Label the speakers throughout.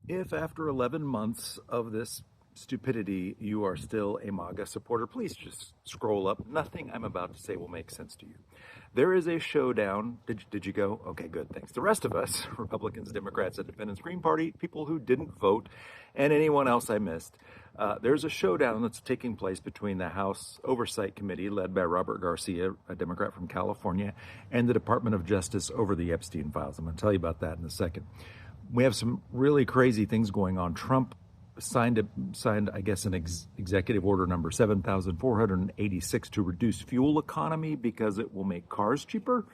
Speaker 1: If after 11 months of this stupidity you are still a MAGA supporter, please just scroll up. Nothing I'm about to say will make sense to you. There is a showdown. Did you go? Okay, good, thanks. The rest of us, Republicans, Democrats, Independents, Green Party, people who didn't vote, and anyone else I missed, there's a showdown that's taking place between the House Oversight Committee, led by Robert Garcia, a Democrat from California, and the Department of Justice over the Epstein files. I'm going to tell you about that in a second. We have some really crazy things going on. Trump signed, I guess, an executive order number 7,486 to reduce fuel economy because it will make cars cheaper.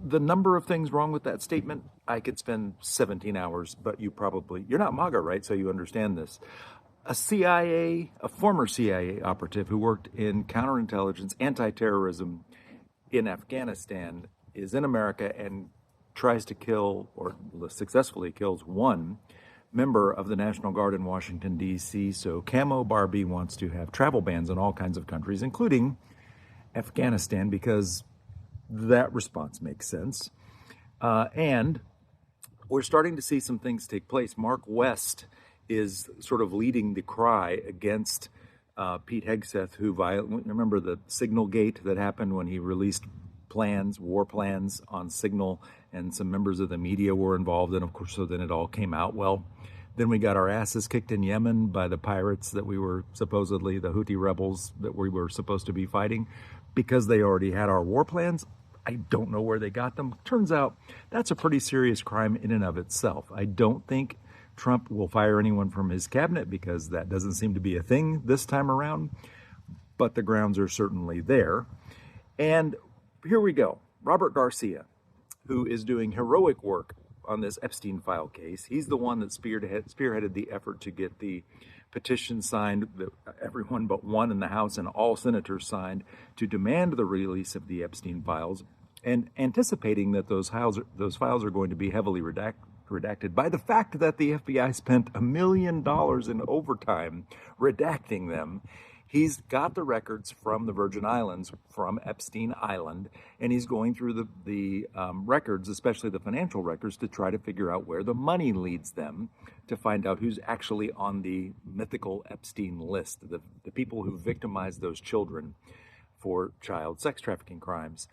Speaker 1: The number of things wrong with that statement, I could spend 17 hours, but you're not MAGA, right? So you understand this. A former CIA operative who worked in counterintelligence, anti-terrorism in Afghanistan is in America and tries to kill, or successfully kills, one member of the National Guard in Washington, D.C. So Camo Barbie wants to have travel bans in all kinds of countries, including Afghanistan, because that response makes sense. And we're starting to see some things take place. Mark West is sort of leading the cry against Pete Hegseth, who remember the Signal Gate that happened when he released war plans on Signal, and some members of the media were involved, and of course, so then it all came out. Well, then we got our asses kicked in Yemen by the pirates that we were supposedly, the Houthi rebels that we were supposed to be fighting, because they already had our war plans. I don't know where they got them. Turns out that's a pretty serious crime in and of itself. I don't think Trump will fire anyone from his cabinet, because that doesn't seem to be a thing this time around, but the grounds are certainly there. And here we go. Robert Garcia, who is doing heroic work on this Epstein file case. He's the one that spearheaded the effort to get the petition signed, that everyone but one in the House and all senators signed, to demand the release of the Epstein files, and anticipating that those files are going to be heavily redacted by the fact that the FBI spent $1 million in overtime redacting them. He's got the records from the Virgin Islands, from Epstein Island, and he's going through the records, especially the financial records, to try to figure out where the money leads them, to find out who's actually on the mythical Epstein list, the people who victimized those children for child sex trafficking crimes.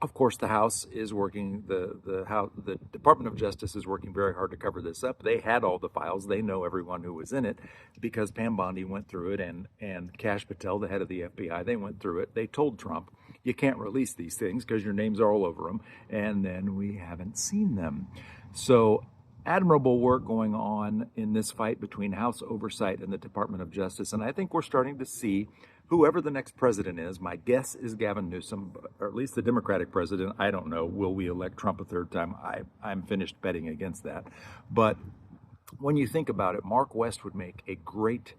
Speaker 1: Of course, the House is working, the Department of Justice is working very hard to cover this up. They had all the files. They know everyone who was in it, because Pam Bondi went through it, and Kash Patel, the head of the FBI, they went through it. They told Trump, you can't release these things because your names are all over them, and then we haven't seen them. So admirable work going on in this fight between House Oversight and the Department of Justice, and I think we're starting to see whoever the next president is. My guess is Gavin Newsom, or at least the Democratic president. I don't know. Will we elect Trump a third time? I'm finished betting against that. But when you think about it, Mark West would make a great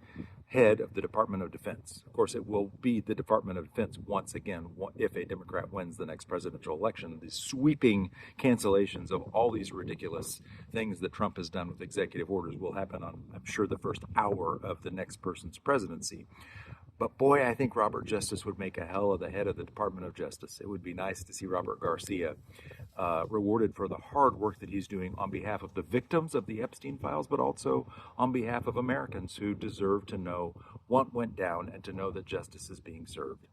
Speaker 1: head of the Department of Defense. Of course, it will be the Department of Defense once again if a Democrat wins the next presidential election. The sweeping cancellations of all these ridiculous things that Trump has done with executive orders will happen on, I'm sure, the first hour of the next person's presidency. But boy, I think Robert Justice would make a hell of the head of the Department of Justice. It would be nice to see Robert Garcia rewarded for the hard work that he's doing on behalf of the victims of the Epstein files, but also on behalf of Americans who deserve to know what went down and to know that justice is being served.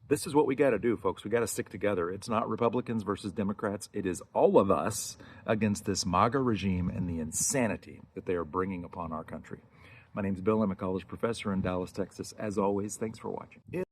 Speaker 1: This is what we got to do, folks. We got to stick together. It's not Republicans versus Democrats. It is all of us against this MAGA regime and the insanity that they are bringing upon our country. My name's Bill. I'm a college professor in Dallas, Texas. As always, thanks for watching.